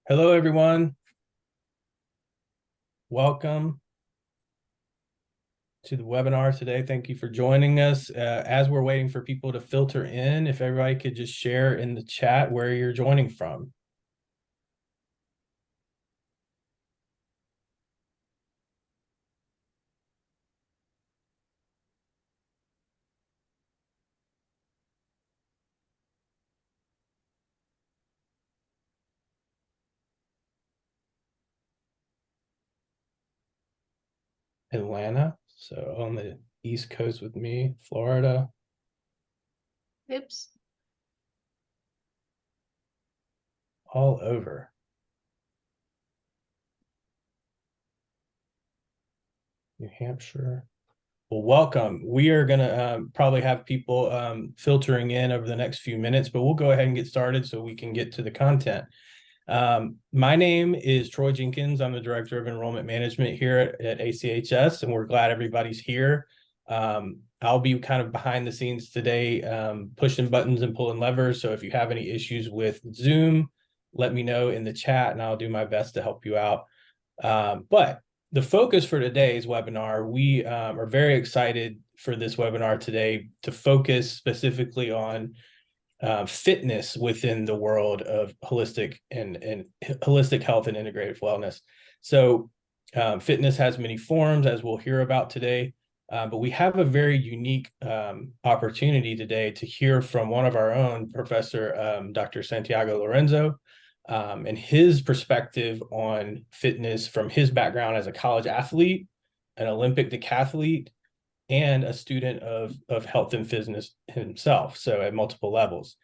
Hello, everyone. Welcome to the webinar today. Thank you for joining us. As we're waiting for people to filter in, if everybody could just share in the chat where you're joining from. Atlanta, so on the East Coast with me, Florida. Oops. All over. New Hampshire. Well, welcome. We are going to probably have people filtering in over the next few minutes, but we'll go ahead and get started so we can get to the content. My name is Troy Jenkins. I'm the Director of Enrollment Management here at ACHS, and we're glad everybody's here. I'll be kind of behind the scenes today, pushing buttons and pulling levers. So if you have any issues with Zoom, let me know in the chat and I'll do my best to help you out. But the focus for today's webinar, we are very excited for this webinar today to focus specifically on fitness within the world of holistic and holistic health and integrative wellness. So fitness has many forms, as we'll hear about today, but we have a very unique opportunity today to hear from one of our own, Professor Dr. Santiago Lorenzo, and his perspective on fitness from his background as a college athlete, an Olympic decathlete, and a student of health and fitness himself, so at multiple levels.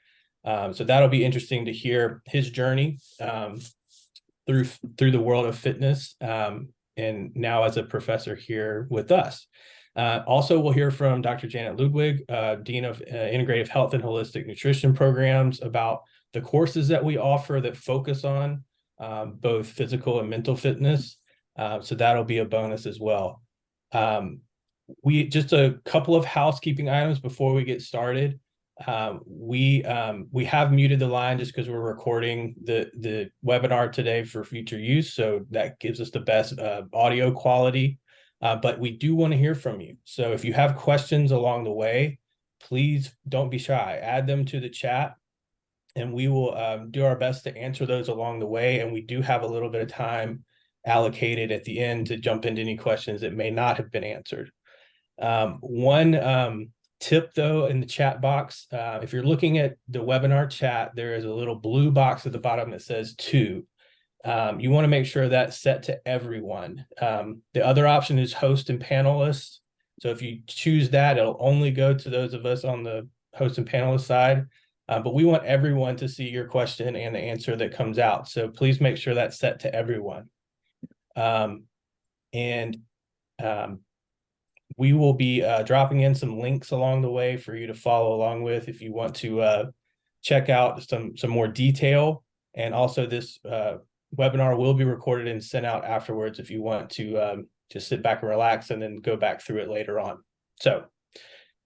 So that'll be interesting to hear his journey through the world of fitness, and now as a professor here with us. Also, we'll hear from Dr. Janet Ludwig, Dean of Integrative Health and Holistic Nutrition Programs, about the courses that we offer that focus on both physical and mental fitness. So that'll be a bonus as well. We just a couple of housekeeping items before we get started. We have muted the line just because we're recording the webinar today for future use, so that gives us the best audio quality. But we do want to hear from you. So if you have questions along the way, please don't be shy. Add them to the chat, and we will do our best to answer those along the way. And we do have a little bit of time allocated at the end to jump into any questions that may not have been answered. One tip, though, in the chat box, if you're looking at the webinar chat, there is a little blue box at the bottom that says "to." You want to make sure that's set to everyone. The other option is host and panelists. So if you choose that, it'll only go to those of us on the host and panelist side. But we want everyone to see your question and the answer that comes out. So please make sure that's set to everyone. We will be dropping in some links along the way for you to follow along with if you want to check out some more detail. And also this webinar will be recorded and sent out afterwards if you want to just sit back and relax and then go back through it later on. So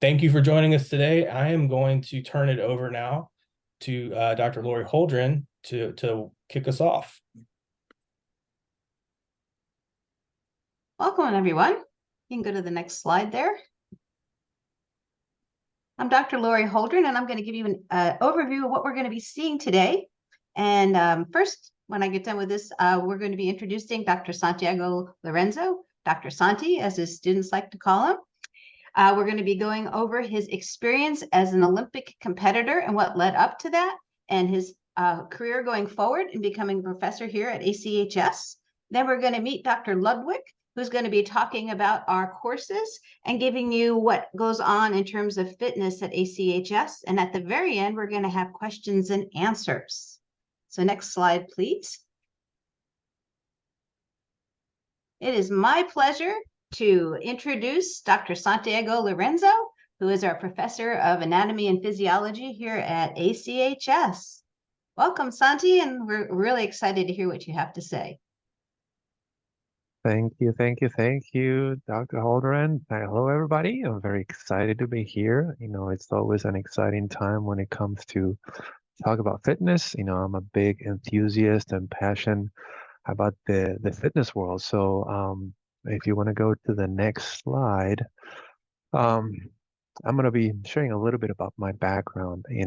thank you for joining us today. I am going to turn it over now to Dr. Lori Holdren to kick us off. Welcome, everyone. You can go to the next slide there. I'm Dr. Lori Holdren, and I'm going to give you an overview of what we're going to be seeing today. And first, when I get done with this, we're going to be introducing Dr. Santiago Lorenzo, Dr. Santi, as his students like to call him. We're going to be going over his experience as an Olympic competitor and what led up to that, and his career going forward and becoming a professor here at ACHS. Then we're going to meet Dr. Ludwig, who's going to be talking about our courses and giving you what goes on in terms of fitness at ACHS. And at the very end, we're going to have questions and answers. So next slide, please. It is my pleasure to introduce Dr. Santiago Lorenzo, who is our professor of anatomy and physiology here at ACHS. Welcome, Santi, and we're really excited to hear what you have to say. Thank you, Dr. Holdren. Hello, everybody. I'm very excited to be here. You know, it's always an exciting time when it comes to talk about fitness. I'm a big enthusiast and passionate about the fitness world. So if you want to go to the next slide, um, I'm going to be sharing a little bit about my background as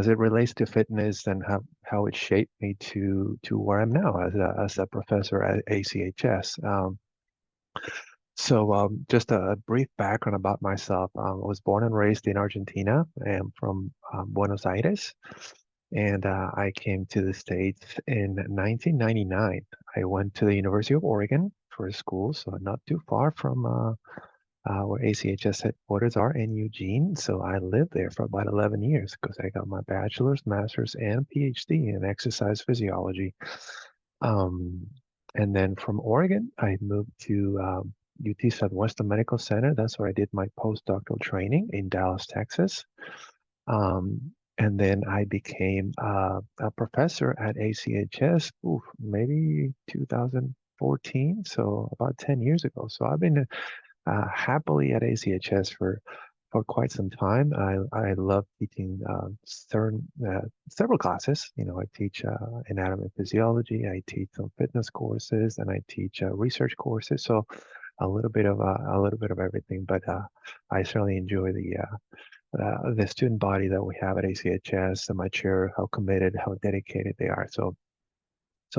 it relates to fitness and how it shaped me to where I'm now as a professor at ACHS. So just a brief background about myself. I was born and raised in Argentina. I am from Buenos Aires, and I came to the States in 1999. I went to the University of Oregon for school, so not too far from where ACHS headquarters are in Eugene. So I lived there for about 11 years because I got my bachelor's, master's, and PhD in exercise physiology. Um, and then from Oregon, I moved to UT Southwestern Medical Center. That's where I did my postdoctoral training in Dallas, Texas. And then I became a professor at ACHS, maybe 2014, so about 10 years ago. So I've been happily at ACHS for quite some time. I love teaching several classes. I teach anatomy and physiology. I teach some fitness courses, and I teach research courses. So a little bit of everything. But I certainly enjoy the student body that we have at ACHS. I'm not sure how committed, how dedicated they are. So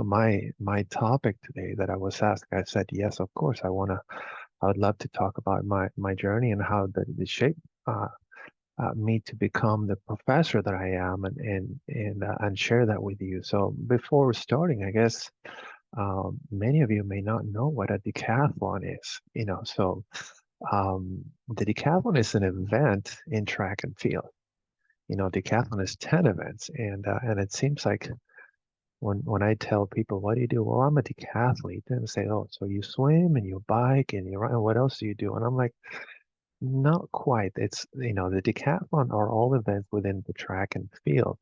my topic today that I was asked, I said yes, of course. I would love to talk about my journey and how the shape me to become the professor that I am, and share that with you. So before starting, I guess many of you may not know what a decathlon is. So the decathlon is an event in track and field. Decathlon is 10 events, and it seems like when I tell people, what do you do? Well, I'm a decathlete. Then they say, oh, so you swim and you bike and you run, and what else do you do? And I'm like, not quite. It's, the decathlon are all events within the track and field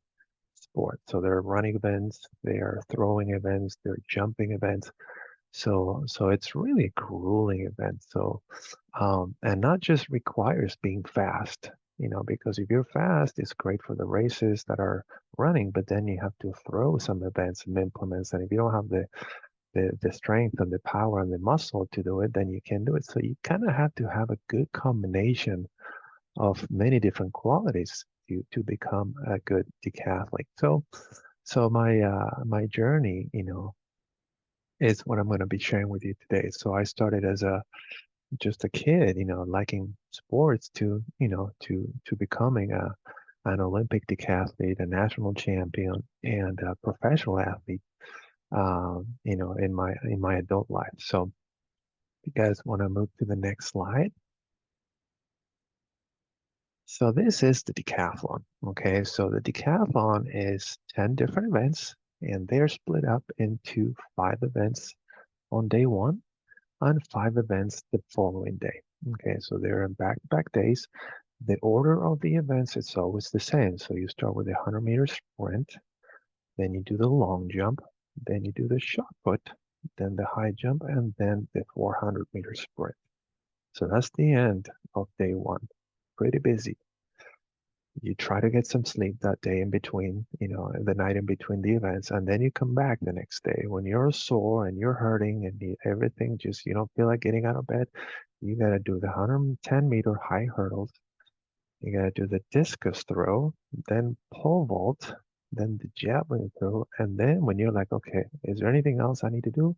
sport. So there are running events, there are throwing events, there are jumping events. So it's really a grueling event. So, and not just requires being fast, because if you're fast, it's great for the races that are running, but then you have to throw some events and implements. And if you don't have the strength and the power and the muscle to do it, then you can't do it. So you kind of have to have a good combination of many different qualities to become a good decathlete. So my journey, is what I'm going to be sharing with you today. So I started as just a kid, liking sports to becoming an Olympic decathlete, a national champion, and a professional athlete, in my adult life. So you guys want to move to the next slide? So this is the decathlon. Okay, so the decathlon is 10 different events, and they're split up into 5 events on day one and 5 events the following day. Okay, so they're in back-to-back days. The order of the events is always the same. So you start with a 100-meter sprint, then you do the long jump, then you do the shot put, then the high jump, and then the 400-meter sprint. So that's the end of day one. Pretty busy. You try to get some sleep that day in between, the night in between the events, and then you come back the next day when you're sore and you're hurting and everything just, you don't feel like getting out of bed. You got to do the 110-meter high hurdles. You got to do the discus throw, then pole vault, then the javelin throw. And then when you're like, okay, is there anything else I need to do?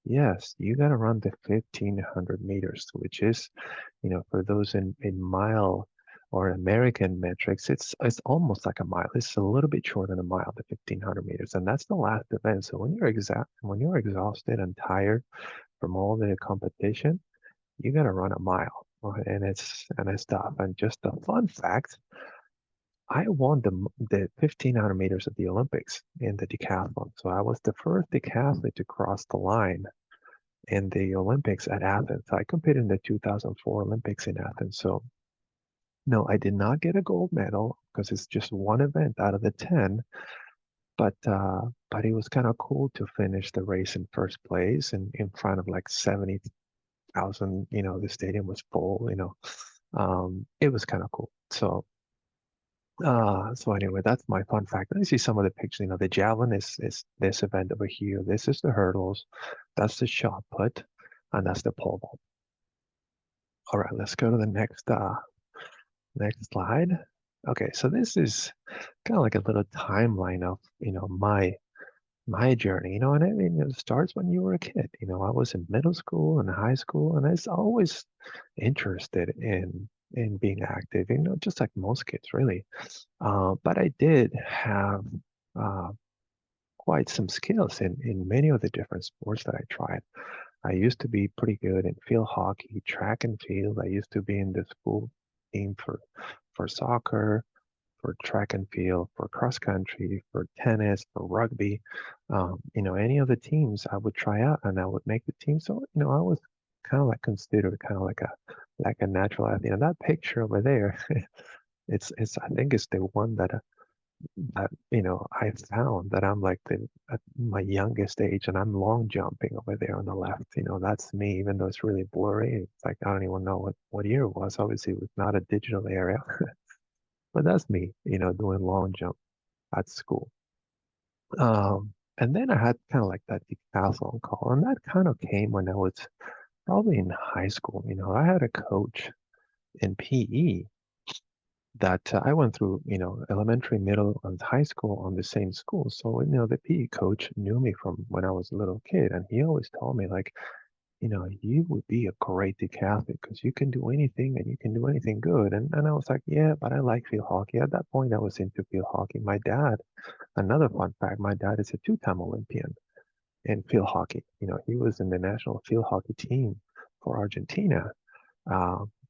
Yes, you got to run the 1,500 meters, which is, for those in mile or American metrics, it's almost like a mile. It's a little bit shorter than a mile, the 1,500 meters. And that's the last event. So when you're exhausted and tired from all the competition, you got to run a mile. And it's tough. And just a fun fact, I won the 1,500 meters at the Olympics in the decathlon. So I was the first decathlete to cross the line in the Olympics at Athens. I competed in the 2004 Olympics in Athens. So no, I did not get a gold medal because it's just one event out of the 10. But it was kind of cool to finish the race in first place and in front of like 70,000. The stadium was full. It was kind of cool. So So anyway, that's my fun fact. Let me see some of the pictures. You know, the javelin is this event over here. This is the hurdles. That's the shot put, and that's the pole vault. All right, let's go to the next slide. Okay, so this is kind of like a little timeline of, you know, my journey, you know, and I mean, it starts when you were a kid. You know, I was in middle school and high school, and I was always interested in being active, you know, just like most kids, really. But I did have uh, quite some skills in many of the different sports that I tried. I used to be pretty good in field hockey, track and field. I used to be in the school team for soccer, for track and field, for cross country, for tennis, for rugby. You know, any of the teams I would try out and I would make the team. So, you know, I was kind of like considered kind of like a natural athlete. And that picture over there, it's I think it's the one that you know I found that I'm like the at my youngest age and I'm long jumping over there on the left. You know, that's me, even though it's really blurry. It's like I don't even know what year it was. Obviously, it was not a digital area. But that's me, you know, doing long jump at school. And then I had kind of like that decathlon call, and that kind of came when I was probably in high school. You know, I had a coach in PE that I went through, you know, elementary, middle, and high school on the same school. So, you know, the PE coach knew me from when I was a little kid, and he always told me, like, you know, you would be a great decathlete because you can do anything and you can do anything good. And I was like, yeah, but I like field hockey. At that point, I was into field hockey. My dad, another fun fact, my dad is a two-time Olympian in field hockey. You know, he was in the national field hockey team for Argentina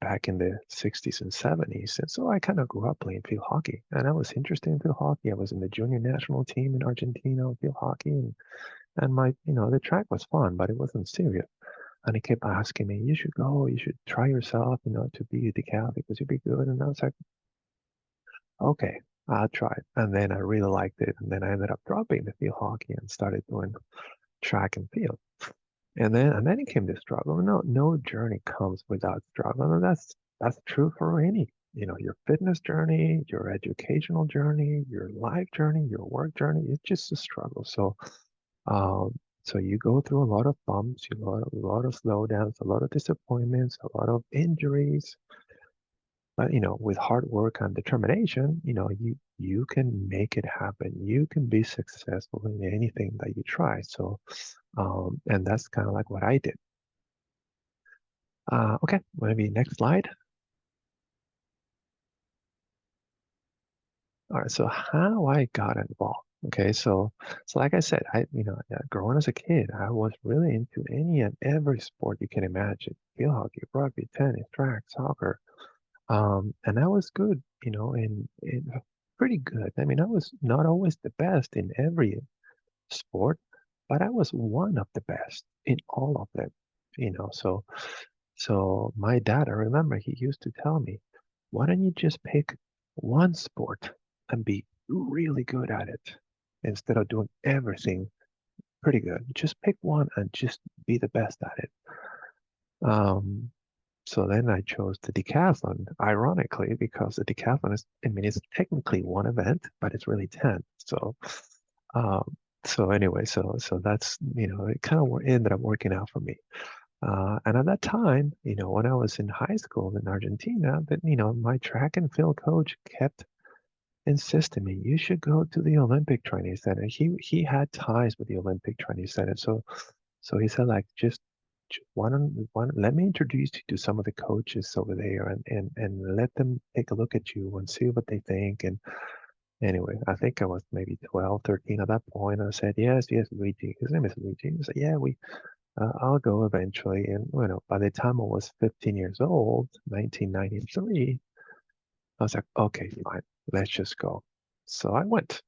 back in the 60s and 70s. And so I kind of grew up playing field hockey and I was interested in field hockey. I was in the junior national team in Argentina in field hockey. And my, you know, the track was fun, but it wasn't serious. And he kept asking me, you should go, you should try yourself, you know, to be a decathlete because you'd be good. And I was like, okay, I'll try it. And then I really liked it. And then I ended up dropping the field hockey and started doing track and field. And then it came the struggle. No journey comes without struggle. And that's true for any, you know, your fitness journey, your educational journey, your life journey, your work journey. It's just a struggle. Um, so you go through a lot of bumps, a lot of slowdowns, a lot of disappointments, a lot of injuries. But you know, with hard work and determination, you know, you can make it happen. You can be successful in anything that you try. So, and that's kind of like what I did. Okay, maybe next slide. All right, so how I got involved. Okay, so like I said, you know, growing as a kid, I was really into any and every sport you can imagine: field hockey, rugby, tennis, track, soccer. And I was good, you know, in pretty good. I mean, I was not always the best in every sport, but I was one of the best in all of them, you know. So my dad, I remember he used to tell me, why don't you just pick one sport and be really good at it instead of doing everything pretty good. Just pick one and just be the best at it. Um, so then I chose the decathlon, ironically, because the decathlon is, I mean, it's technically one event, but it's really 10. Um, so anyway, so that's, you know, it kind of ended up working out for me. And at that time, you know, when I was in high school in Argentina, that, you know, my track and field coach kept insisting me, you should go to the Olympic Training Center. He had ties with the Olympic Training Center. So he said, like, just let me introduce you to some of the coaches over there and let them take a look at you and see what they think. And anyway, I think I was maybe 12, 13 at that point. I said, yes, Luigi. His name is Luigi. He said, yeah, I'll go eventually. And, you know, by the time I was 15 years old, 1993, I was like, okay, fine, let's just go. So I went.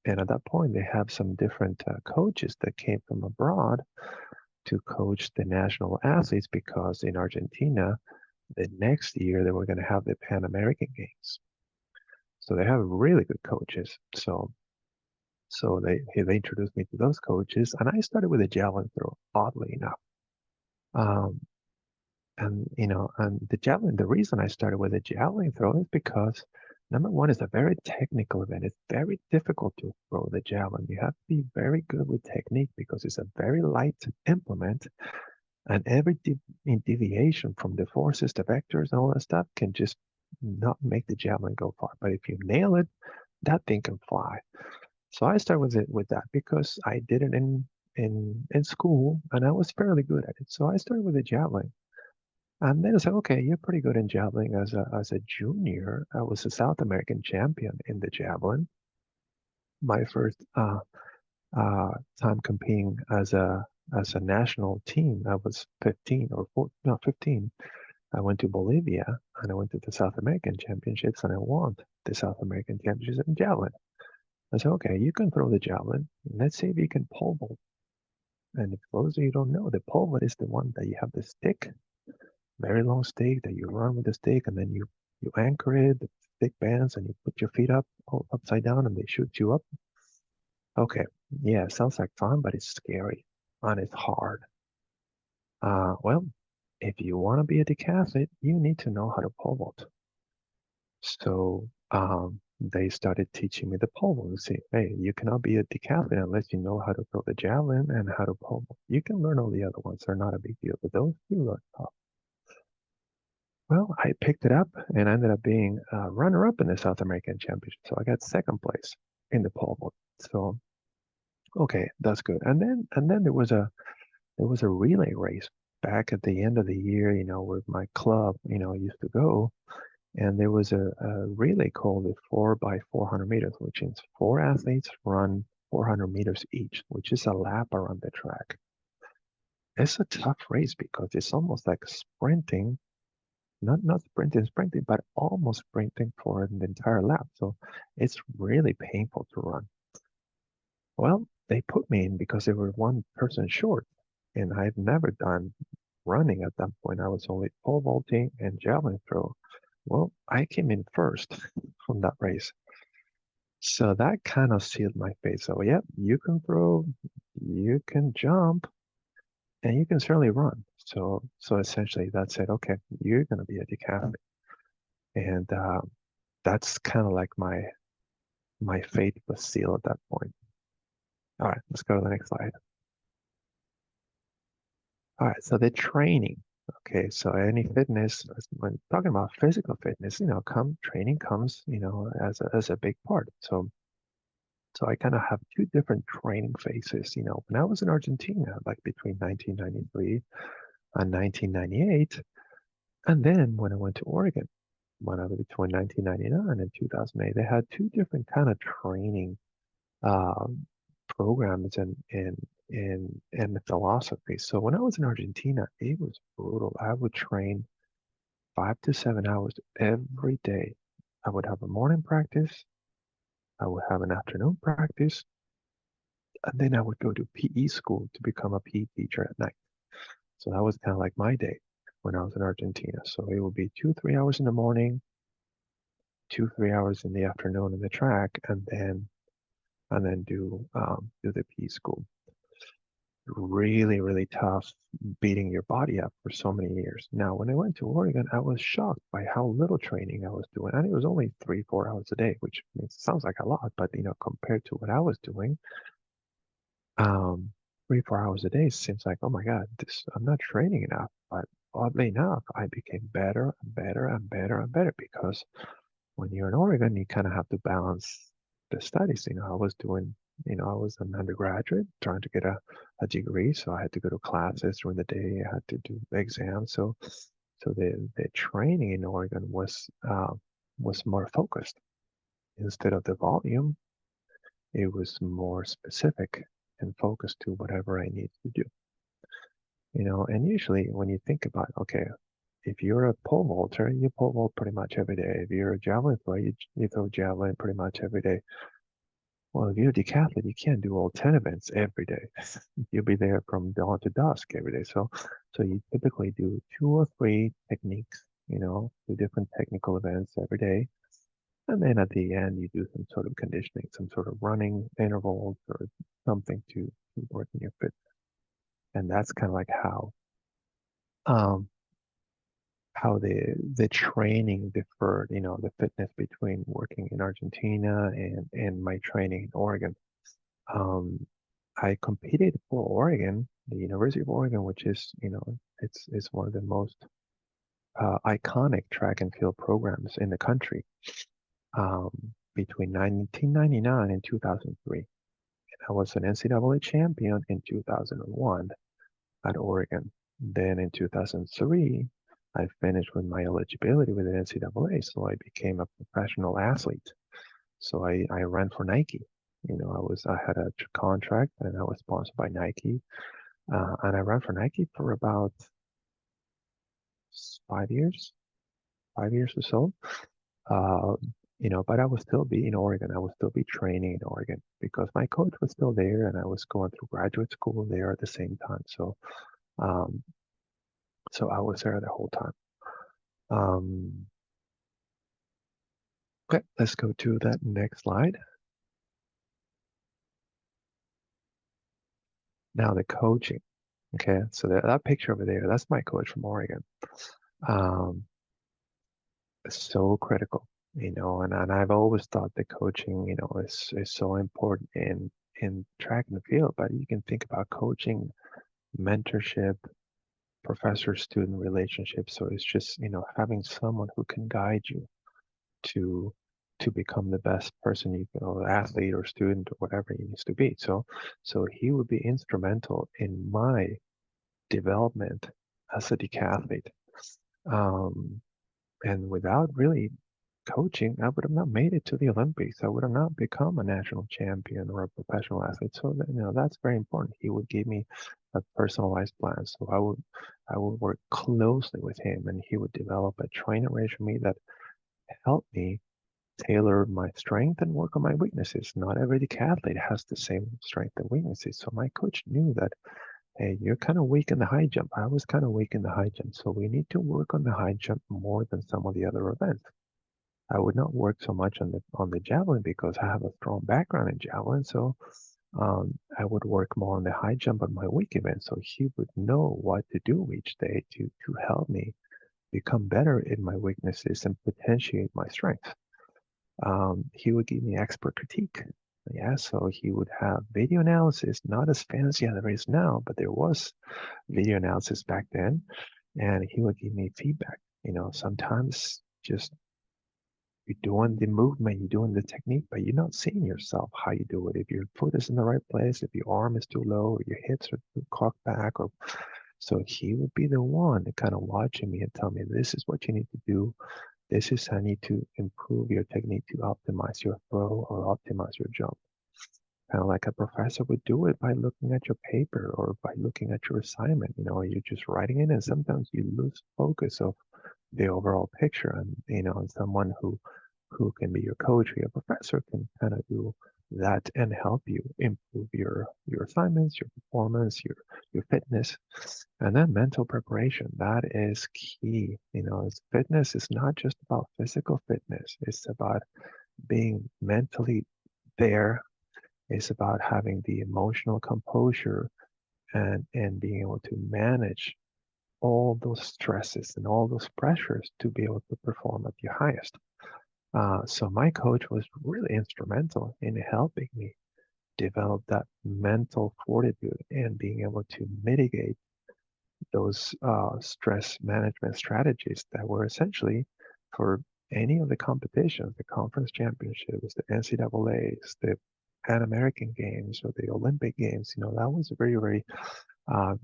And at that point, they have some different coaches that came from abroad to coach the national athletes because in Argentina, the next year they were going to have the Pan American Games. So they have really good coaches. So they introduced me to those coaches, and I started with a javelin throw, oddly enough. Um, and you know, and the javelin. The reason I started with a javelin throw is because Number one is a very technical event. It's very difficult to throw the javelin. You have to be very good with technique because it's a very light implement, and every deviation from the forces, the vectors, and all that stuff can just not make the javelin go far. But if you nail it, that thing can fly. So I started with that because I did it in school and I was fairly good at it. So I started with the javelin. And then I said, okay, you're pretty good in javelin. As a junior, I was a South American champion in the javelin. My first time competing as a national team, I was 15 or 14, no, 15. I went to Bolivia and I went to the South American Championships and I won the South American Championships in javelin. I said, okay, you can throw the javelin. Let's see if you can pole vault. And if those of you don't know, the pole vault is the one that you have the stick, very long stick that you run with the stick, and then you anchor it, the stick bends, and you put your feet up upside down, and they shoot you up. Okay, yeah, sounds like fun, but it's scary and it's hard. Well, if you want to be a decathlete, you need to know how to pole vault. So they started teaching me the pole vault. Say, hey, you cannot be a decathlete unless you know how to throw the javelin and how to pole vault. You can learn all the other ones; they're not a big deal, but those two are tough. Well, I picked it up and I ended up being a runner-up in the South American Championship. So I got second place in the pole vault. So okay, that's good. And then there was a relay race back at the end of the year, where my club, used to go. And there was a relay called the 4x400 meters, which is four athletes run 400 meters each, which is a lap around the track. It's a tough race because it's almost like sprinting, not sprinting, but almost sprinting for an entire lap. So it's really painful to run. Well, they put me in because they were one person short, and I've never done running at that point. I was only pole vaulting and javelin throw. Well, I came in first from that race. So that kind of sealed my fate. So, yeah, you can throw, you can jump, and you can certainly run. So essentially, that said, okay, you're going to be a decathlete, and that's kind of like my fate was sealed at that point. All right, let's go to the next slide. All right, so the training. Okay, so any fitness, when talking about physical fitness, training comes, as a big part. So I kind of have two different training phases. When I was in Argentina, like between 1993 and 1998, and then when I went to Oregon, when I was between 1999 and 2008, they had two different kind of training um, programs and philosophy. So when I was in Argentina, it was brutal. I would train 5 to 7 hours every day. I would have a morning practice, I would have an afternoon practice, and then I would go to PE school to become a PE teacher at night. So that was kind of like my day when I was in Argentina. So it would be 2, 3 hours in the morning, 2, 3 hours in the afternoon in the track, and then do the PE school. Really, really tough beating your body up for so many years. Now, when I went to Oregon, I was shocked by how little training I was doing. And it was only 3, 4 hours a day, which sounds like a lot, but compared to what I was doing, um, 3, 4 hours a day seems like, oh my God, I'm not training enough. But oddly enough, I became better and better and better and better because when you're in Oregon, you kind of have to balance the studies. I was an undergraduate trying to get a degree, so I had to go to classes during the day. I had to do exams. So the training in Oregon was more focused. Instead of the volume, it was more specific and focused to whatever I need to do. And usually when you think about, okay, if you're a pole vaulter, you pole vault pretty much every day. If you're a javelin thrower, you throw javelin pretty much every day. Well, if you're a decathlete, you can't do all 10 events every day. You'll be there from dawn to dusk every day. So you typically do 2 or 3 techniques, 2 different technical events every day. And then at the end, you do some sort of conditioning, some sort of running intervals or something to work in your fitness. And that's kind of like how um, the training differed, the fitness between working in Argentina and my training in Oregon. I competed for Oregon, the University of Oregon, which is, it's one of the most iconic track and field programs in the country, between 1999 and 2003. And I was an NCAA champion in 2001 at Oregon. Then in 2003, I finished with my eligibility with the NCAA, so I became a professional athlete. So I ran for Nike. I had a contract and I was sponsored by Nike, and I ran for Nike for about 5 years, 5 years or so. But I would still be in Oregon. I would still be training in Oregon because my coach was still there, and I was going through graduate school there at the same time. Um, so I was there the whole time. Okay, let's go to that next slide. Now the coaching. Okay, so that picture over there, that's my coach from Oregon. So critical, and I've always thought that coaching, is so important in track and field, but you can think about coaching, mentorship, professor-student relationship. So it's just, having someone who can guide you to become the best person you can, athlete or student or whatever he needs to be. So he would be instrumental in my development as a decathlete. And without really coaching, I would have not made it to the Olympics. I would have not become a national champion or a professional athlete. So that's very important. He would give me a personalized plan. So I would work closely with him, and he would develop a trainer regime that helped me tailor my strength and work on my weaknesses. Not every decathlete has the same strength and weaknesses. So my coach knew that, hey, you're kind of weak in the high jump. I was kind of weak in the high jump. So we need to work on the high jump more than some of the other events. I would not work so much on the javelin because I have a strong background in javelin. So I would work more on the high jump on my weak event. So he would know what to do each day to help me become better in my weaknesses and potentiate my strengths. He would give me expert critique. Yeah, so he would have video analysis, not as fancy as there is now, but there was video analysis back then, and he would give me feedback. Sometimes just you're doing the movement, you're doing the technique, but you're not seeing yourself how you do it. If your foot is in the right place, if your arm is too low, or your hips are too cocked back, so he would be the one kind of watching me and tell me, this is what you need to do. This is how you need to improve your technique to optimize your throw or optimize your jump. Kind of like a professor would do it by looking at your paper or by looking at your assignment. You're just writing it, and sometimes you lose focus of the overall picture. And someone who can be your coach or your professor can kind of do that and help you improve your assignments, your performance, your fitness. And then mental preparation, that is key. Fitness is not just about physical fitness. It's about being mentally there. It's about having the emotional composure and being able to manage all those stresses and all those pressures to be able to perform at your highest. So my coach was really instrumental in helping me develop that mental fortitude and being able to mitigate those stress management strategies that were essentially for any of the competitions, the conference championships, the NCAAs, the Pan American Games, or the Olympic Games. That was very, very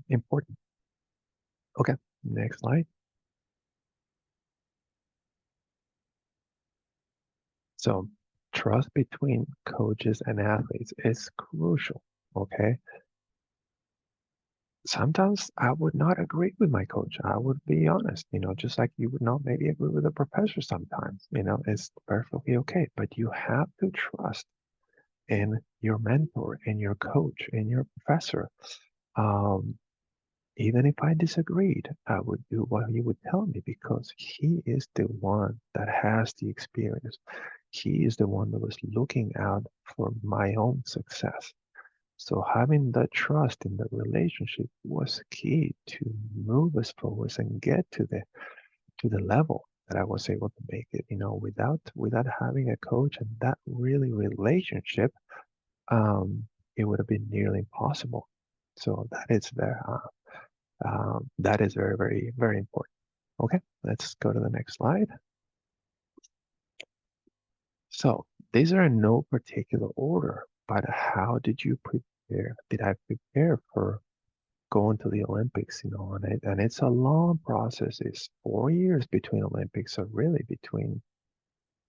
important. Okay, next slide. So trust between coaches and athletes is crucial, okay? Sometimes I would not agree with my coach. I would be honest, just like you would not maybe agree with a professor sometimes, it's perfectly okay. But you have to trust in your mentor, in your coach, in your professor. Even if I disagreed, I would do what he would tell me because he is the one that has the experience. He is the one that was looking out for my own success. So having that trust in the relationship was key to move us forward and get to to the level that I was able to make it, without having a coach and that really relationship, it would have been nearly impossible. So that is very, very, very important. Okay, let's go to the next slide. So these are in no particular order, but how did you prepare? Did I prepare for going to the Olympics? And it's a long process. It's 4 years between Olympics. So really between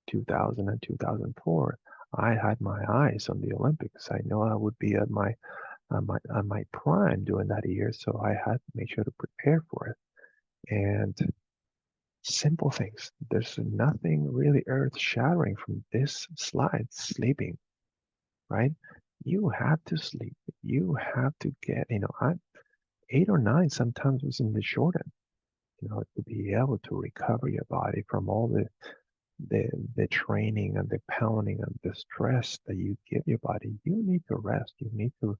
2000 and 2004, I had my eyes on the Olympics. I know I would be at my prime during that year, so I had to make sure to prepare for it. And simple things. There's nothing really earth-shattering from this slide. Sleeping, right? You have to sleep. You have to get, I'm 8 or 9 sometimes was in the short end, to be able to recover your body from all the training and the pounding and the stress that you give your body. You need to rest. You need to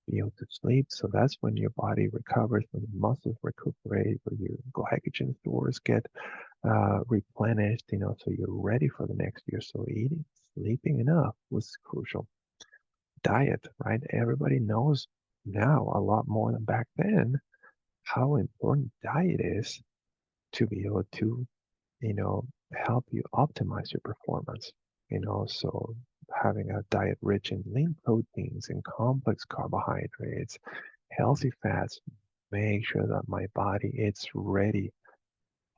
be able to sleep. So that's when your body recovers, when your muscles recuperate, when your glycogen stores get replenished, so you're ready for the next year. So eating, sleeping enough was crucial. Diet, right? Everybody knows now a lot more than back then how important diet is to be able to, help you optimize your performance. So having a diet rich in lean proteins and complex carbohydrates, healthy fats, make sure that my body it's ready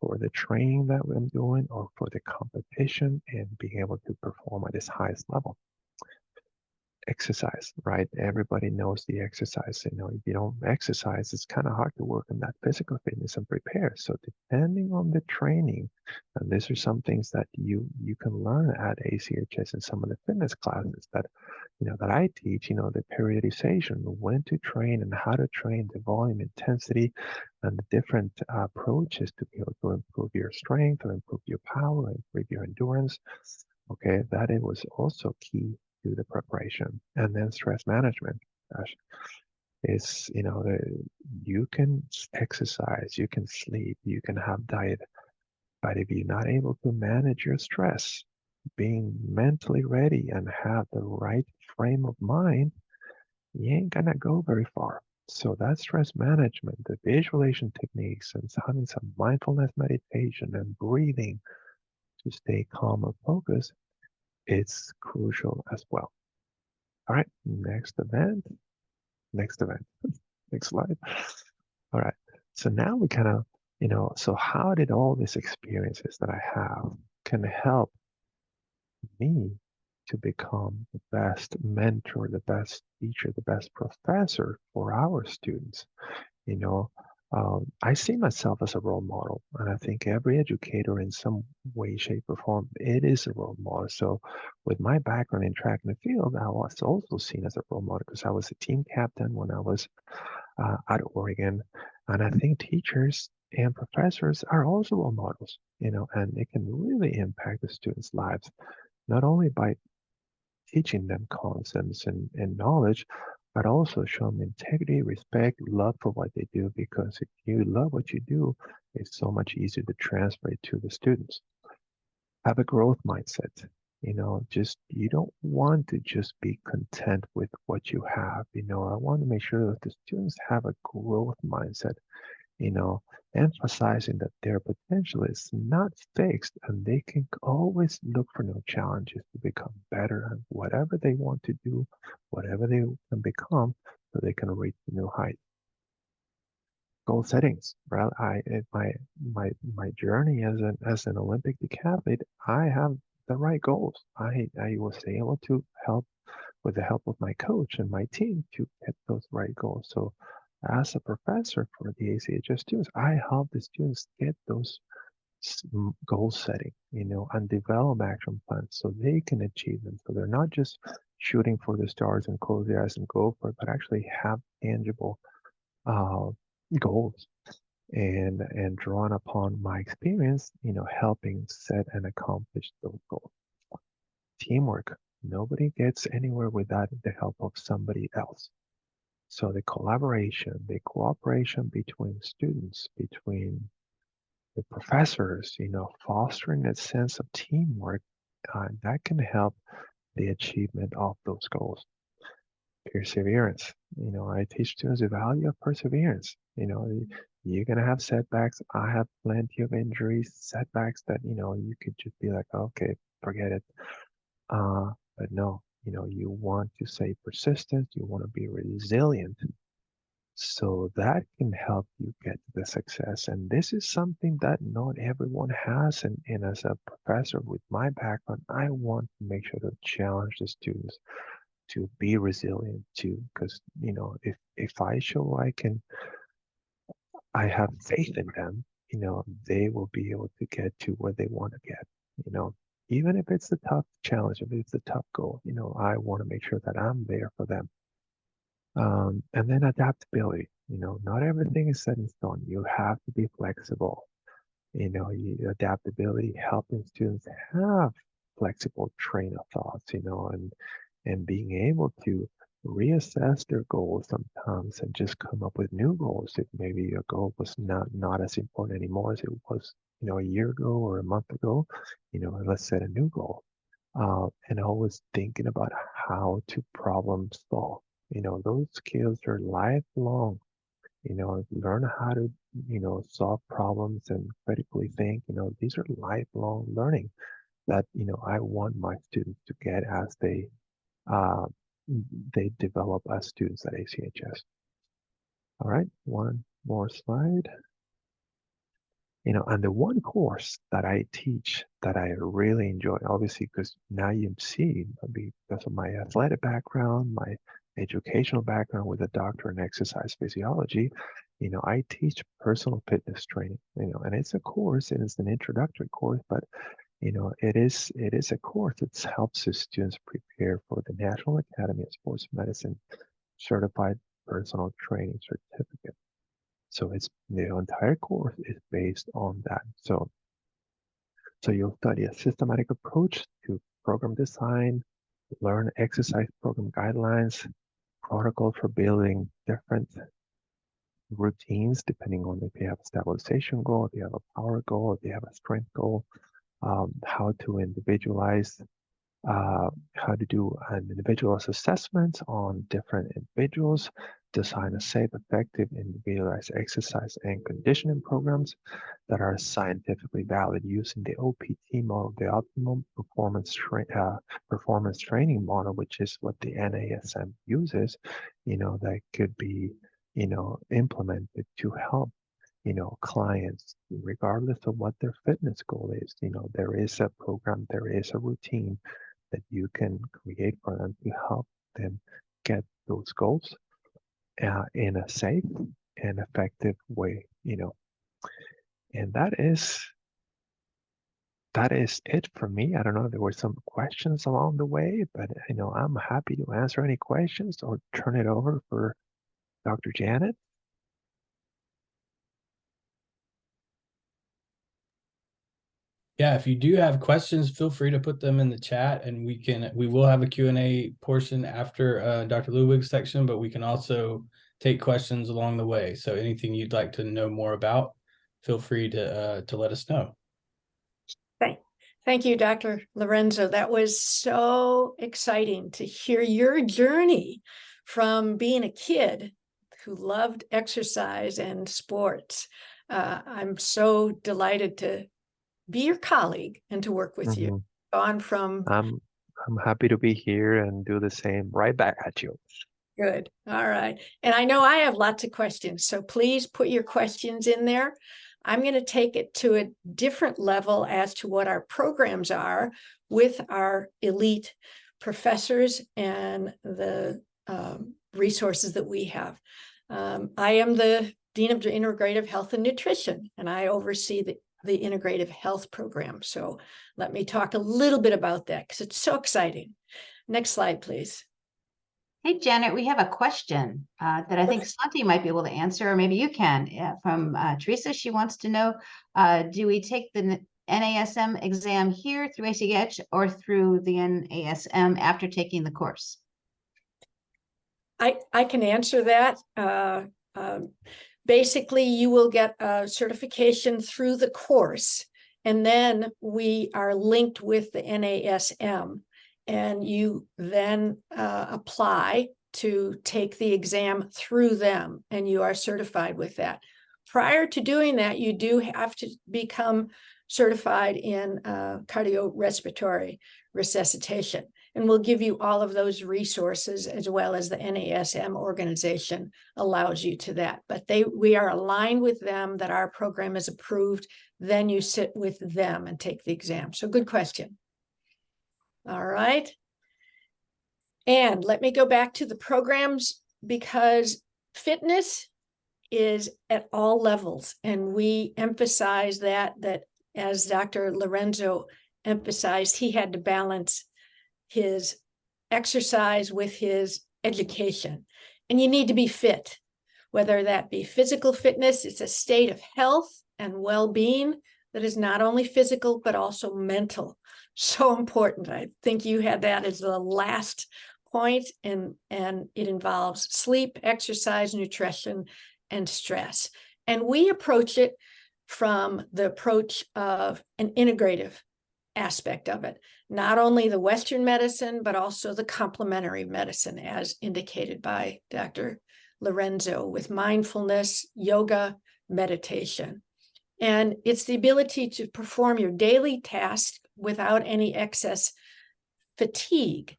for the training that I'm doing or for the competition and being able to perform at its highest level. Exercise, right? Everybody knows the exercise. If you don't exercise, it's kind of hard to work on that physical fitness and prepare. So depending on the training, and these are some things that you can learn at ACHS and some of the fitness classes that that I teach, the periodization, when to train and how to train, the volume, intensity, and the different approaches to be able to improve your strength or improve your power, improve your endurance. Okay, that it was also key to the preparation. And then stress management, gosh, is, you can exercise, you can sleep, you can have diet, but if you're not able to manage your stress, being mentally ready and have the right frame of mind, you ain't gonna go very far. So that stress management, the visualization techniques, and having some mindfulness meditation and breathing to stay calm and focused, it's crucial as well. All right, next event, next slide. All right, so now we kind of, so how did all these experiences that I have can help me to become the best mentor, the best teacher, the best professor for our students? I see myself as a role model, and I think every educator in some way, shape, or form, it is a role model. So with my background in track and field, I was also seen as a role model because I was a team captain when I was at Oregon. And I think teachers and professors are also role models, and it can really impact the students' lives, not only by teaching them concepts and knowledge, but also show them integrity, respect, love for what they do, because if you love what you do, it's so much easier to transfer it to the students. Have a growth mindset. You don't want to just be content with what you have. I want to make sure that the students have a growth mindset, emphasizing that their potential is not fixed and they can always look for new challenges to become better at whatever they want to do, whatever they can become, so they can reach new heights. Goal settings, right? My journey as an Olympic decathlete, I have the right goals. I was able to help with the help of my coach and my team to get those right goals. So as a professor for the ACHS students, I help the students get those goal setting, and develop action plans so they can achieve them. So they're not just shooting for the stars and close their eyes and go for it, but actually have tangible goals and drawn upon my experience, helping set and accomplish those goals. Teamwork. Nobody gets anywhere without the help of somebody else. So the collaboration, the cooperation between students, between the professors, fostering that sense of teamwork, that can help the achievement of those goals. Perseverance. I teach students the value of perseverance. You're gonna have setbacks. I have plenty of injuries, setbacks that, you could just be like, okay, forget it. But no, you want to stay persistent, you want to be resilient. So that can help you get to the success. And this is something that not everyone has. And as a professor with my background, I want to make sure to challenge the students to be resilient too. Because, if I show I have faith in them, they will be able to get to where they want to get, even if it's a tough challenge, if it's a tough goal, I want to make sure that I'm there for them. And then adaptability, not everything is set in stone. You have to be flexible. Adaptability, helping students have flexible train of thoughts, and being able to reassess their goals sometimes and just come up with new goals. If maybe your goal was not as important anymore as it was, a year ago or a month ago, let's set a new goal. And always thinking about how to problem solve. Those skills are lifelong. Learn how to, solve problems and critically think. These are lifelong learning that, I want my students to get as uh, they develop as students at ACHS. All right, one more slide. And the one course that I teach that I really enjoy, obviously, because now you see, because of my athletic background, my educational background with a doctorate in exercise physiology, I teach personal fitness training, and it's a course, and it's an introductory course, but, it is a course that helps the students prepare for the National Academy of Sports Medicine Certified Personal Training Certificate. So the entire course is based on that. So you'll study a systematic approach to program design, learn exercise program guidelines, protocols for building different routines, depending on if you have a stabilization goal, if you have a power goal, if you have a strength goal, how to individualize, how to do an individualized assessment on different individuals, design a safe, effective, individualized exercise and conditioning programs that are scientifically valid using the OPT model, the optimum performance training model, which is what the NASM uses, that could be, implemented to help clients, regardless of what their fitness goal is. There is a program, there is a routine that you can create for them to help them get those goals in a safe and effective way, and that is it for me. I don't know if there were some questions along the way, but I'm happy to answer any questions or turn it over for Dr. Janet. Yeah, if you do have questions, feel free to put them in the chat, and we will have a Q&A portion after Dr. Ludwig's section, but we can also take questions along the way. So anything you'd like to know more about, feel free to let us know. Thank you, Dr. Lorenzo. That was so exciting to hear your journey from being a kid who loved exercise and sports. I'm so delighted to be your colleague and to work with you. On from I'm happy to be here and do the same right back at you. Good. All right. And I know I have lots of questions, so please put your questions in there. I'm going to take it to a different level as to what our programs are with our elite professors and the resources that we have. I am the Dean of Integrative Health and Nutrition, and I oversee the Integrative Health program. So let me talk a little bit about that because it's so exciting. Next slide, please. Hey, Janet, we have a question that I think Santi might be able to answer, or maybe you can, from Teresa. She wants to know, do we take the NASM exam here through ACH or through the NASM after taking the course? basically you will get a certification through the course, and then we are linked with the NASM, and you then apply to take the exam through them, and you are certified with that. Prior to doing that, you do have to become certified in cardiorespiratory resuscitation. And we'll give you all of those resources, as well as the NASM organization allows you to that. But we are aligned with them, that our program is approved. Then you sit with them and take the exam. So good question. All right. And let me go back to the programs, because fitness is at all levels. And we emphasize that as Dr. Lorenzo emphasized, he had to balance his exercise with his education. And you need to be fit, whether that be physical fitness. It's a state of health and well-being that is not only physical, but also mental. So important. I think you had that as the last point, and it involves sleep, exercise, nutrition, and stress. And we approach it from the approach of an integrative aspect of it, not only the Western medicine, but also the complementary medicine, as indicated by Dr. Lorenzo, with mindfulness, yoga, meditation. And it's the ability to perform your daily tasks without any excess fatigue.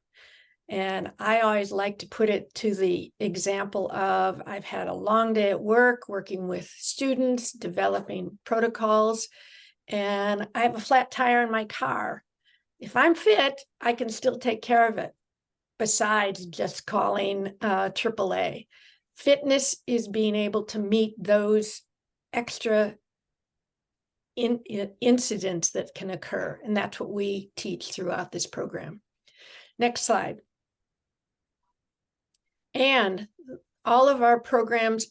And I always like to put it to the example of, I've had a long day at work, working with students, developing protocols, and I have a flat tire in my car. If I'm fit, I can still take care of it, besides just calling AAA. Fitness is being able to meet those extra incidents that can occur, and that's what we teach throughout this program. Next slide. And all of our programs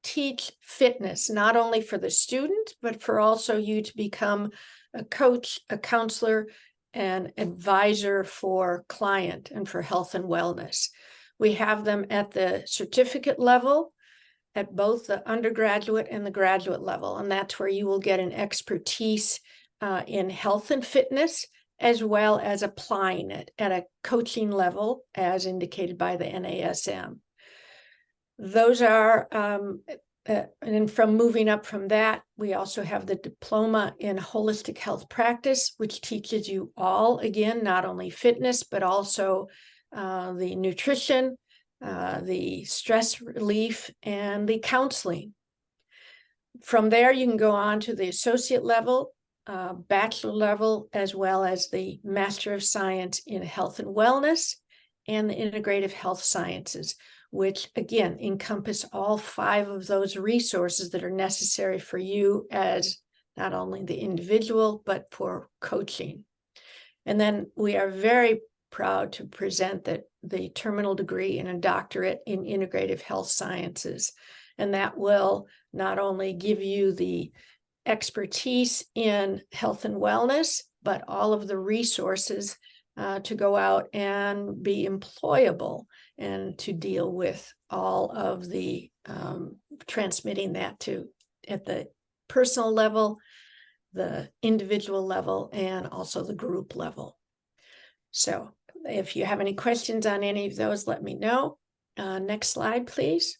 teach fitness, not only for the student, but for also you to become a coach, a counselor, and advisor for client and for health and wellness. We have them at the certificate level, at both the undergraduate and the graduate level. And that's where you will get an expertise in health and fitness, as well as applying it at a coaching level, as indicated by the NASM. Those are, and from moving up from that, we also have the diploma in holistic health practice, which teaches you all, again, not only fitness, but also the nutrition, the stress relief, and the counseling. From there, you can go on to the associate level, bachelor level, as well as the Master of Science in Health and Wellness and the Integrative Health Sciences, which again encompass all 5 of those resources that are necessary for you as not only the individual, but for coaching. And then we are very proud to present that the terminal degree and a doctorate in Integrative Health Sciences. And that will not only give you the expertise in health and wellness, but all of the resources to go out and be employable and to deal with all of the transmitting that to at the personal level, the individual level, and also the group level. So if you have any questions on any of those, let me know. Next slide, please.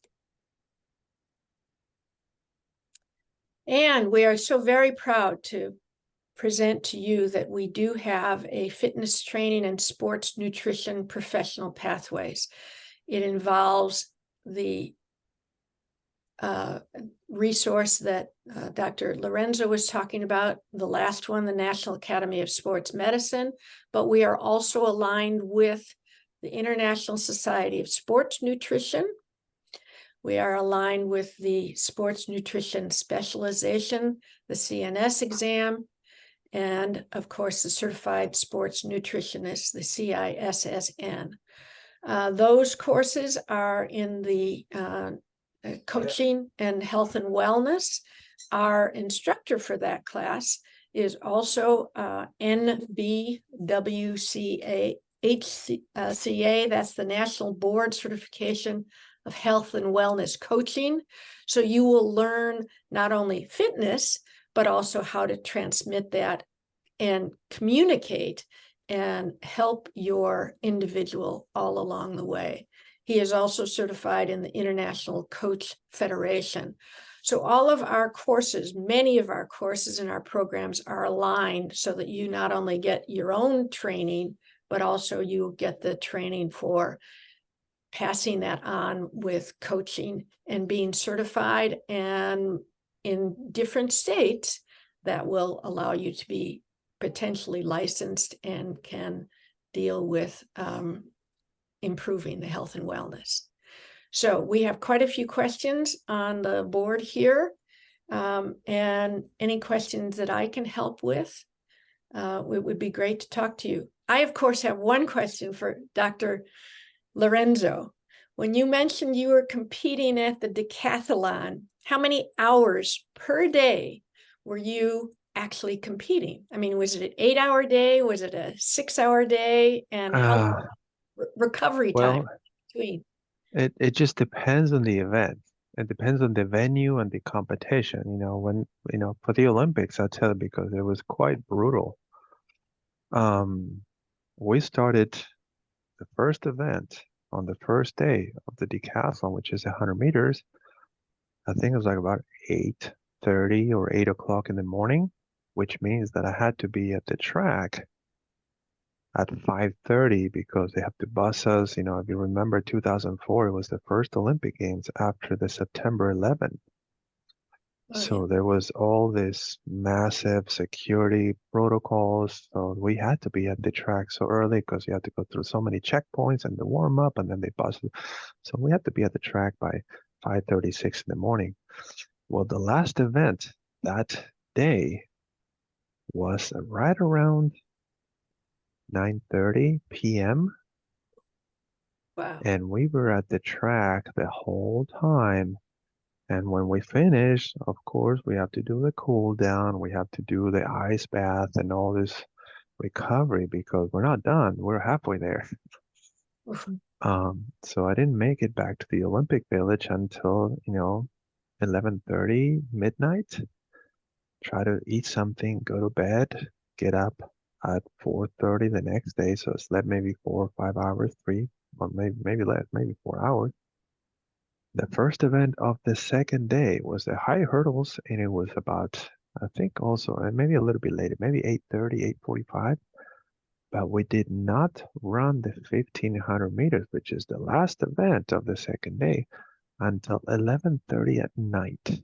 And we are so very proud to present to you that we do have a fitness training and sports nutrition professional pathways. It involves the resource that Dr. Lorenzo was talking about, the last one, the National Academy of Sports Medicine, but we are also aligned with the International Society of Sports Nutrition. We are aligned with the Sports Nutrition Specialization, the CNS exam, and of course, the Certified Sports Nutritionist, the CISSN. Those courses are in the coaching and health and wellness. Our instructor for that class is also NBWCA HCA, that's the National Board Certification of health and wellness coaching. So you will learn not only fitness, but also how to transmit that and communicate and help your individual all along the way. He is also certified in the International Coach Federation. So all of our courses, many of our courses and our programs are aligned so that you not only get your own training, but also you get the training for passing that on with coaching and being certified, and in different states that will allow you to be potentially licensed and can deal with improving the health and wellness. So we have quite a few questions on the board here, and any questions that I can help with, it would be great to talk to you. I, of course, have one question for Dr. Lorenzo. When you mentioned you were competing at the decathlon, how many hours per day were you actually competing? I mean, was it an 8-hour day? Was it a 6-hour day? And how recovery time between? It just depends on the event. It depends on the venue and the competition. When for the Olympics, I'll tell you, because it was quite brutal. We started the first event on the first day of the decathlon, which is 100 meters. I think it was like about 8:30 or 8 o'clock in the morning, which means that I had to be at the track at 5:30 because they have to bus us. If you remember 2004, it was the first Olympic Games after the September 11. So there was all this massive security protocols. So we had to be at the track so early because you had to go through so many checkpoints and the warm up, and then they bus. So we had to be at the track by 5:36 in the morning. Well, the last event that day was right around 9:30 p.m. Wow. And we were at the track the whole time. And when we finish, of course, we have to do the cool down. We have to do the ice bath and all this recovery because we're not done. We're halfway there. So I didn't make it back to the Olympic Village until, 11:30 midnight. Try to eat something, go to bed, get up at 4:30 the next day. So I slept maybe 4 or 5 hours, 3, or maybe less, maybe 4 hours. The first event of the second day was the high hurdles, and it was about, I think also, and maybe a little bit later, maybe 8:30, 8:45. But we did not run the 1,500 meters, which is the last event of the second day, until 11:30 at night.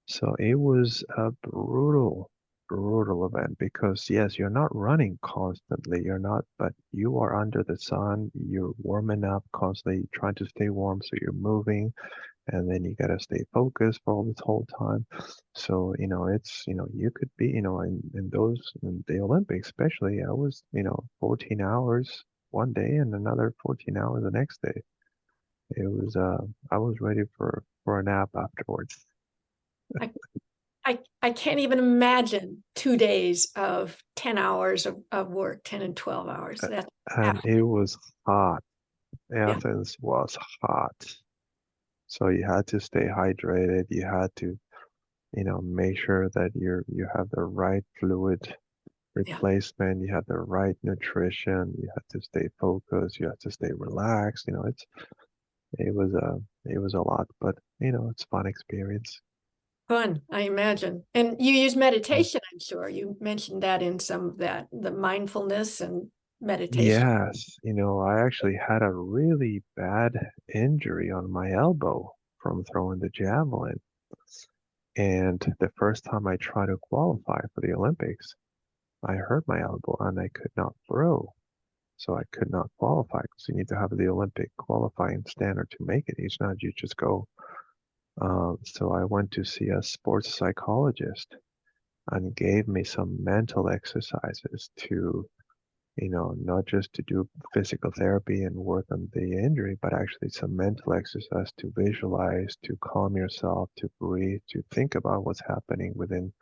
So it was a brutal event because, yes, you're not running constantly. You're not, but you are under the sun. You're warming up constantly, trying to stay warm. So you're moving, and then you got to stay focused for all this whole time. So, it's, you could be, in the Olympics, especially, I was, 14 hours one day and another 14 hours the next day. It was, I was ready for a nap afterwards. I can't even imagine 2 days of 10 hours of work, 10 and 12 hours. And it was hot. Athens was hot. So you had to stay hydrated. You had to, make sure that you have the right fluid replacement. You had the right nutrition. You had to stay focused. You had to stay relaxed. It was a lot, but it's a fun experience. Fun, I imagine. And you use meditation, I'm sure. You mentioned that in some of that, the mindfulness and meditation. Yes, I actually had a really bad injury on my elbow from throwing the javelin. And the first time I tried to qualify for the Olympics, I hurt my elbow and I could not throw. So I could not qualify because you need to have the Olympic qualifying standard to make it. It's not you just go. So I went to see a sports psychologist and gave me some mental exercises to, not just to do physical therapy and work on the injury, but actually some mental exercise to visualize, to calm yourself, to breathe, to think about what's happening within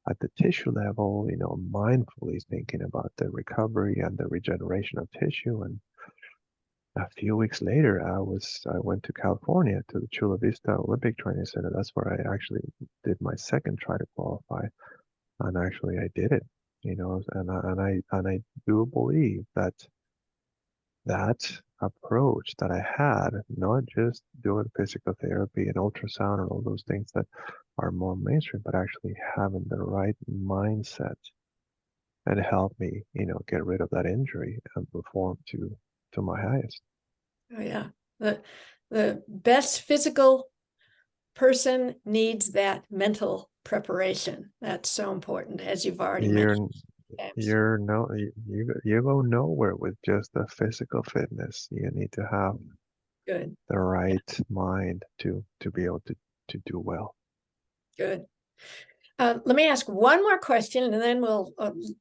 at the tissue level, mindfully thinking about the recovery and the regeneration of tissue. a few weeks later, I went to California to the Chula Vista Olympic Training Center. That's where I actually did my second try to qualify, and actually I did it. And I do believe that that approach that I had, not just doing physical therapy and ultrasound and all those things that are more mainstream, but actually having the right mindset and help me, get rid of that injury and perform to my highest. Oh yeah. The best physical person needs that mental preparation. That's so important, as you've already mentioned. You're you go nowhere with just the physical fitness. You need to have Good. the right mind to be able to do well. Good. Let me ask one more question, and then we'll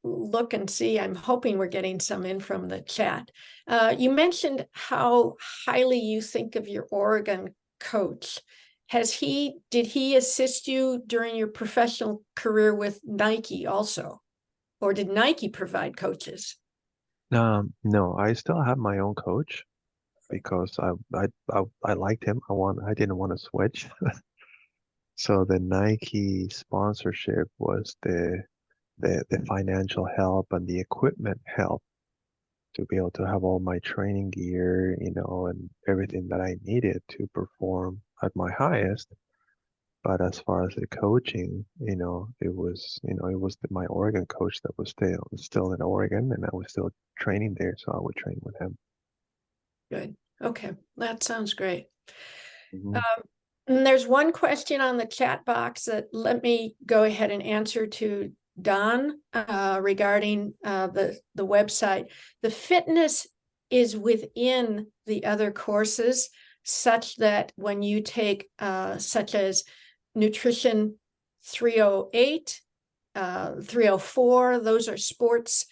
look and see. I'm hoping we're getting some in from the chat. You mentioned how highly you think of your Oregon coach. Did he assist you during your professional career with Nike also? Or did Nike provide coaches? No, I still have my own coach because I liked him. I didn't want to switch. So the Nike sponsorship was the financial help and the equipment help to be able to have all my training gear, and everything that I needed to perform at my highest. But as far as the coaching, it was my Oregon coach that was still in Oregon, and I was still training there, so I would train with him. Good. Okay, that sounds great. Mhm. And there's one question on the chat box that let me go ahead and answer to Don regarding the website. The fitness is within the other courses, such that when you take such as Nutrition 308, 304, those are sports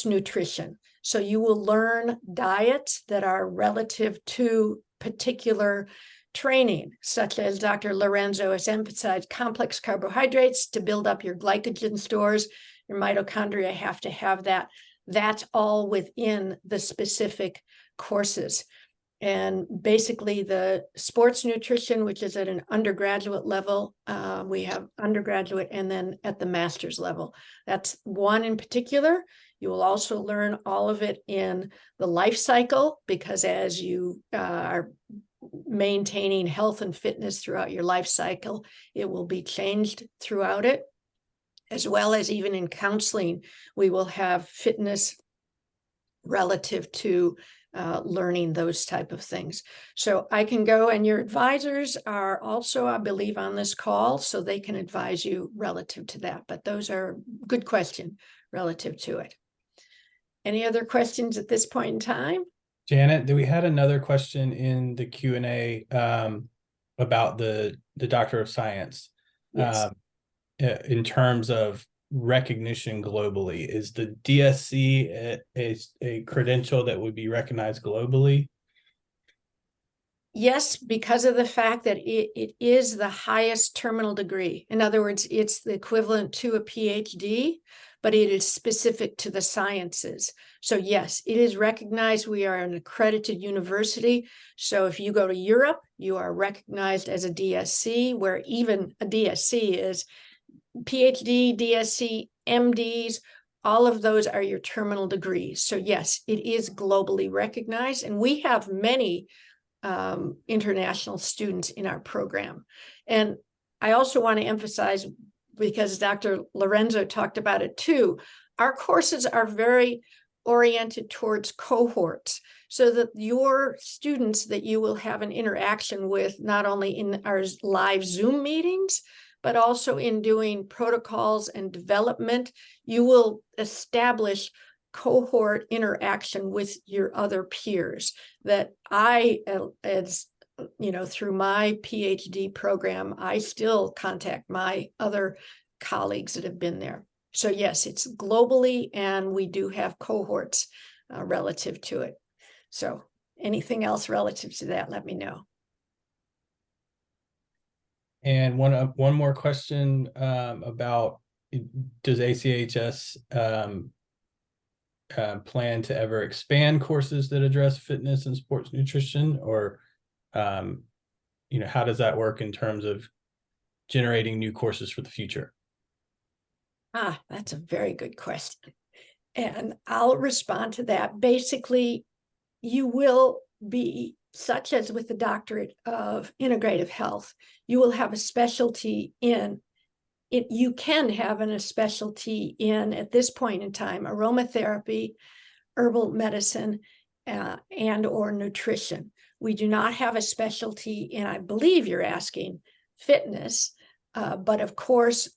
nutrition. So you will learn diets that are relative to particular training, such as Dr. Lorenzo has emphasized, complex carbohydrates to build up your glycogen stores. Your mitochondria have to have that. That's all within the specific courses. And basically the sports nutrition, which is at an undergraduate level, we have undergraduate and then at the master's level. That's one in particular. You will also learn all of it in the life cycle, because as you are maintaining health and fitness throughout your life cycle, it will be changed throughout it, as well as even in counseling, we will have fitness relative to learning those type of things. So I can go, and your advisors are also, I believe, on this call, so they can advise you relative to that. But those are good question relative to it. Any other questions at this point in time? Janet, we had another question in the Q&A about the Doctor of Science. Yes. In terms of recognition globally, is the DSc a credential that would be recognized globally? Yes, because of the fact that it is the highest terminal degree. In other words, it's the equivalent to a PhD, but it is specific to the sciences. So yes, it is recognized. We are an accredited university. So if you go to Europe, you are recognized as a DSc, where even a DSc is PhD, DSc, MDs, all of those are your terminal degrees. So yes, it is globally recognized. And we have many international students in our program. And I also want to emphasize, because Dr. Lorenzo talked about it too, our courses are very oriented towards cohorts, so that your students that you will have an interaction with, not only in our live Zoom meetings, but also in doing protocols and development, you will establish cohort interaction with your other peers. That I, as through my PhD program, I still contact my other colleagues that have been there. So yes, it's globally, and we do have cohorts relative to it. So anything else relative to that, let me know. And one more question about, does ACHS plan to ever expand courses that address fitness and sports nutrition, or how does that work in terms of generating new courses for the future? That's a very good question. And I'll respond to that. Basically, you will be, such as with the doctorate of integrative health, you will have a specialty in it. You can have a specialty in, at this point in time, aromatherapy, herbal medicine, and or nutrition. We do not have a specialty in, I believe you're asking, fitness, but of course,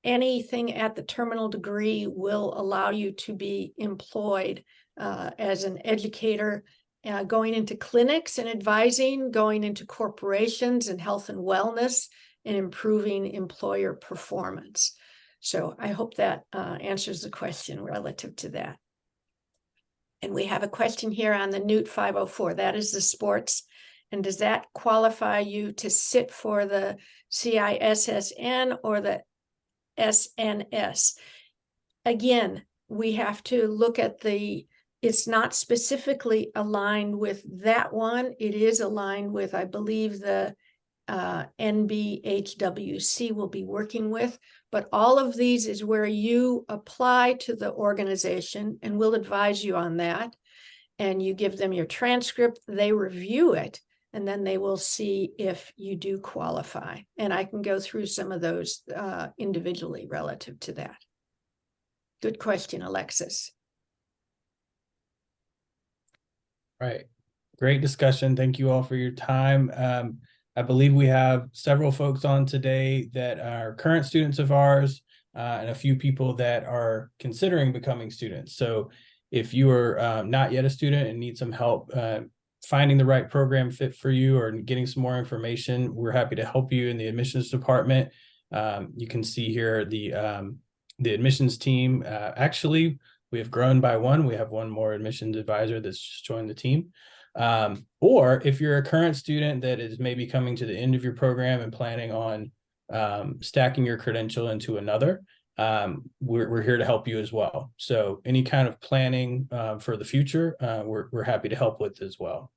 anything at the terminal degree will allow you to be employed as an educator, going into clinics and advising, going into corporations and health and wellness, and improving employer performance. So I hope that answers the question relative to that. And we have a question here on the NUT 504. That is the sports. And does that qualify you to sit for the CISSN or the SNS? Again, we have to look at it's not specifically aligned with that one. It is aligned with, I believe, the NBHWC will be working with, but all of these is where you apply to the organization, and we'll advise you on that. And you give them your transcript, they review it, and then they will see if you do qualify. And I can go through some of those individually relative to that. Good question, Alexis. Right. Great discussion. Thank you all for your time. I believe we have several folks on today that are current students of ours, and a few people that are considering becoming students. So if you are not yet a student and need some help finding the right program fit for you or getting some more information, we're happy to help you in the admissions department. You can see here the admissions team. Actually, we have grown by one. We have one more admissions advisor that's just joined the team. Or if you're a current student that is maybe coming to the end of your program and planning on stacking your credential into another, we're here to help you as well. So any kind of planning for the future, we're happy to help with as well.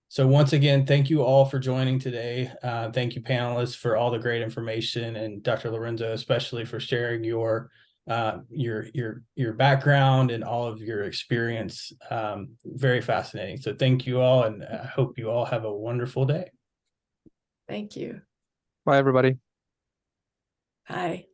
So once again, thank you all for joining today. Thank you, panelists, for all the great information, and Dr. Lorenzo, especially for sharing your background and all of your experience. Very fascinating. So thank you all, and I hope you all have a wonderful day. Thank you. Bye, everybody. Bye.